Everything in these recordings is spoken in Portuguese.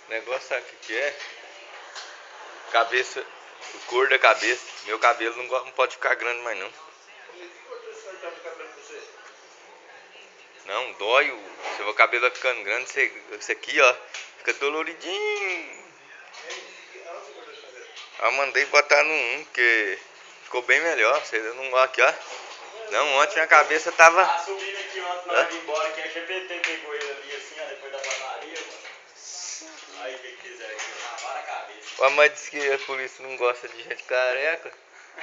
O negócio sabe o que é? Cabeça, o cor da cabeça. Meu cabelo não pode ficar grande mais não. Não, dói. Seu cabelo vai ficando grande, esse aqui, ó, fica doloridinho. Eu mandei botar no 1, porque ficou bem melhor. Você não aqui, ó. Não, ontem minha cabeça tava. Ah, subindo aqui ontem, nós vimos embora, que a GPT pegou ele ali assim, ó, depois da panaria, mano. Aí o que quiser aqui, raparam a cabeça. A mãe disse que a polícia não gosta de gente careca.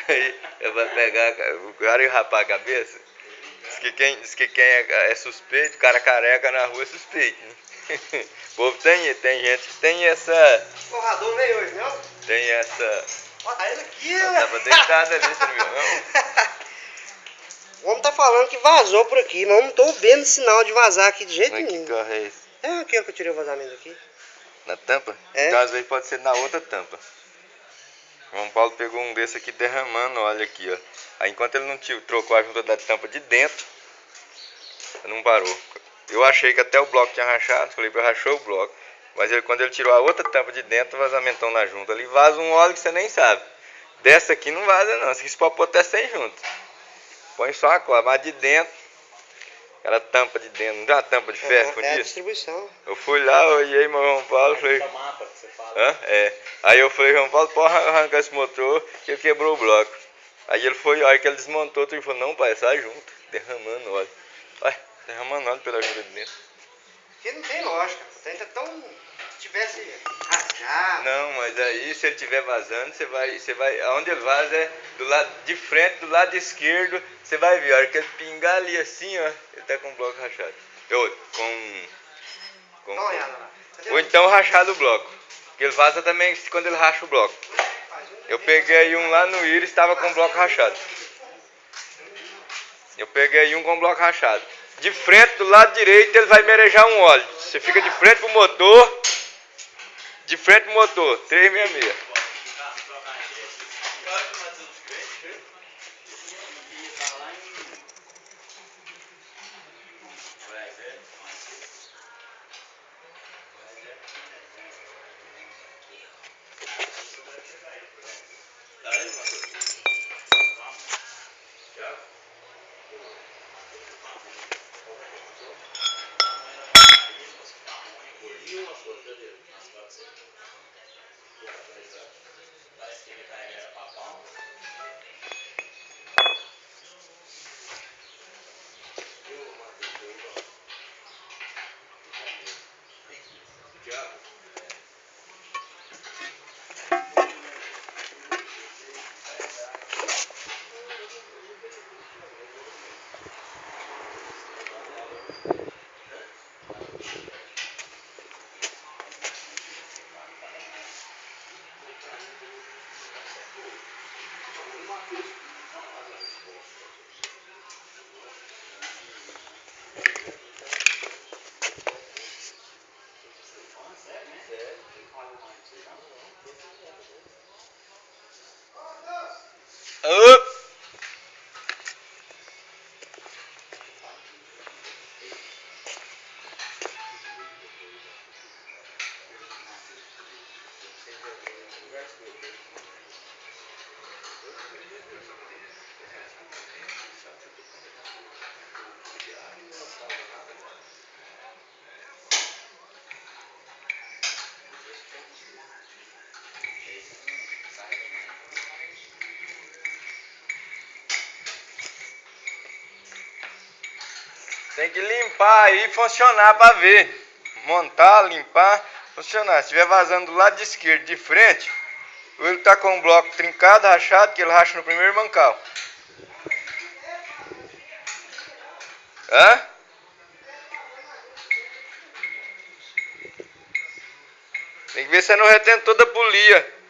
Aí vai pegar o cara e rapar a cabeça. Diz que quem é suspeito, cara careca na rua é suspeito, né? O povo tem gente que tem essa. O Radon veio hoje, não? Tem essa. Ó, tá ele aqui, Ela né? tava deitada ali, você não viu, não? O homem tá falando que vazou por aqui, mas eu não tô vendo sinal de vazar aqui de jeito Mas que nenhum. carro é esse? É aqui ó, que eu tirei o vazamento aqui. Na tampa? É. Então às vezes pode ser na outra tampa. O João Paulo pegou um desse aqui derramando, olha aqui, ó. Aí enquanto ele não trocou a junta da tampa de dentro, não parou. Eu achei que até o bloco tinha rachado, falei pra rachou o bloco. Mas quando ele tirou a outra tampa de dentro, vazamentão na junta ali, vaza um óleo que você nem sabe. Dessa aqui não vaza não, essa aqui você pode pôr até sem junta. Põe só a cola, mas de dentro, aquela tampa de dentro, não dá uma tampa de ferro com É a isso? distribuição. Eu fui lá, olhei meu João Paulo, falei... Mapa que você fala. Hã? É. Aí eu falei, João Paulo, pode arrancar esse motor, que ele quebrou o bloco. Aí ele foi, a hora que ele desmontou, ele falou, não pai, é só a junta, derramando óleo. Olha, derramando óleo pela junta de dentro. Porque não tem lógica. Tenta tão... tivesse rasgado. Não, mas aí se ele estiver vazando, você vai, aonde ele vaza é do lado de frente, do lado esquerdo, você vai ver, a hora que ele pingar ali assim, ó, ele tá com o bloco rachado. Dá uma olhada lá. Cadê Ou então rachado o bloco, porque ele vaza também quando ele racha o bloco. Eu peguei um lá no Íris, estava com o bloco rachado. Eu peguei um com o bloco rachado. De frente, do lado direito, ele vai merejar um óleo. Você fica de frente pro motor, de frente pro motor, 366. Up. Tem que limpar aí e funcionar para ver. Montar, limpar, funcionar. Se estiver vazando do lado de esquerdo, de frente, ou ele tá com o bloco trincado, rachado, que ele racha no primeiro mancal. Hã? Tem que ver se não retém toda a polia.